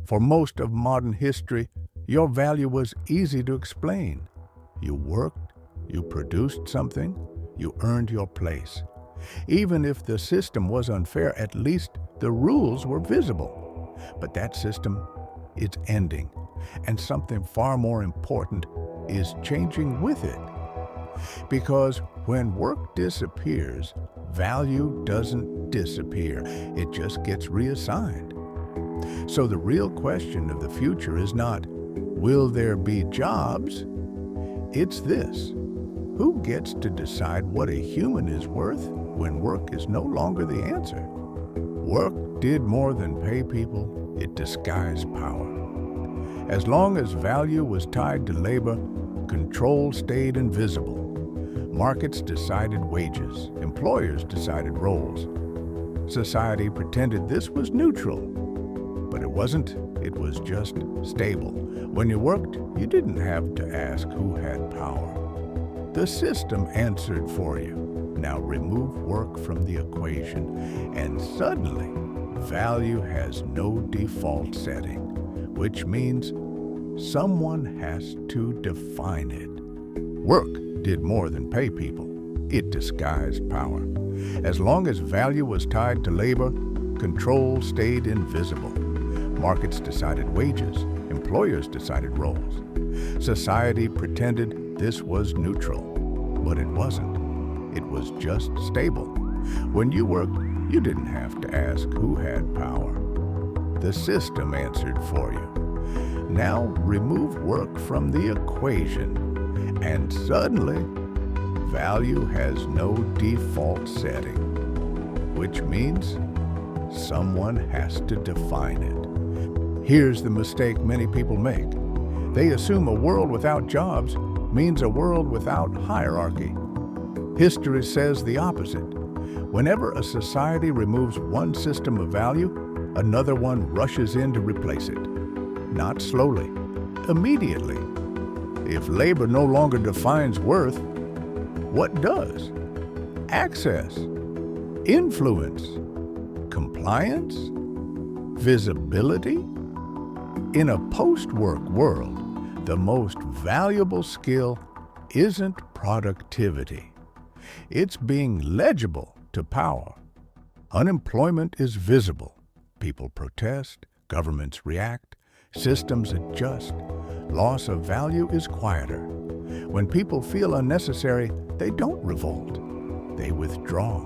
For most of modern history, your value was easy to explain. You worked, you produced something, you earned your place. Even if the system was unfair, at least the rules were visible. But that system is ending, and something far more important is changing with it. Because when work disappears, value doesn't disappear. It just gets reassigned. So the real question of the future is not, will there be jobs? It's this: who gets to decide what a human is worth when work is no longer the answer? Work did more than pay people, it disguised power. As long as value was tied to labor, control stayed invisible. Markets decided wages, employers decided roles. Society pretended this was neutral, but it wasn't. It was just stable. When you worked, you didn't have to ask who had power. The system answered for you. Now remove work from the equation, and suddenly, value has no default setting, which means someone has to define it. Work did more than pay people. It disguised power. As long as value was tied to labor, control stayed invisible. Markets decided wages, employers decided roles. Society pretended this was neutral, but it wasn't. It was just stable. When you worked, you didn't have to ask who had power. The system answered for you. Now remove work from the equation, and suddenly, value has no default setting, which means someone has to define it. Here's the mistake many people make. They assume a world without jobs means a world without hierarchy. History says the opposite. Whenever a society removes one system of value, another one rushes in to replace it. Not slowly, immediately. If labor no longer defines worth, what does? Access, influence, compliance, visibility? In a post-work world, the most valuable skill isn't productivity. It's being legible to power. Unemployment is visible. People protest, governments react, systems adjust. Loss of value is quieter. When people feel unnecessary, they don't revolt. They withdraw.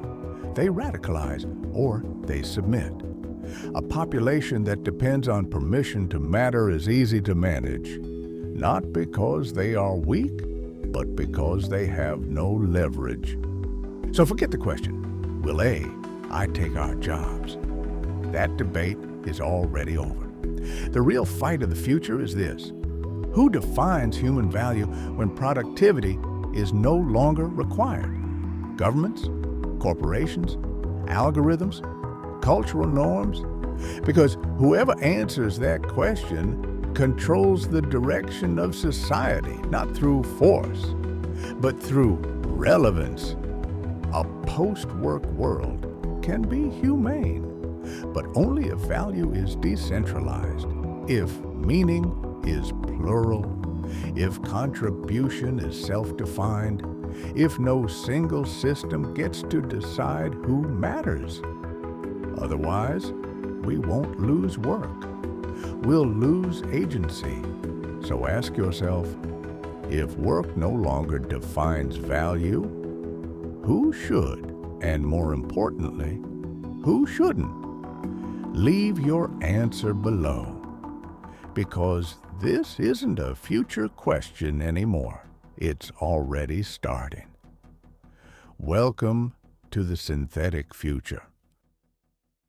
They radicalize, or they submit. A population that depends on permission to matter is easy to manage, not because they are weak, but because they have no leverage. So forget the question, will AI take our jobs? That debate is already over. The real fight of the future is this: who defines human value when productivity is no longer required? Governments? Corporations? Algorithms? Cultural norms? Because whoever answers that question controls the direction of society, not through force, but through relevance. A post-work world can be humane, but only if value is decentralized, if meaning is plural, if contribution is self-defined, if no single system gets to decide who matters. Otherwise, we won't lose work. We'll lose agency. So ask yourself, if work no longer defines value, who should? And more importantly, who shouldn't? Leave your answer below. Because this isn't a future question anymore. It's already starting. Welcome to the synthetic future.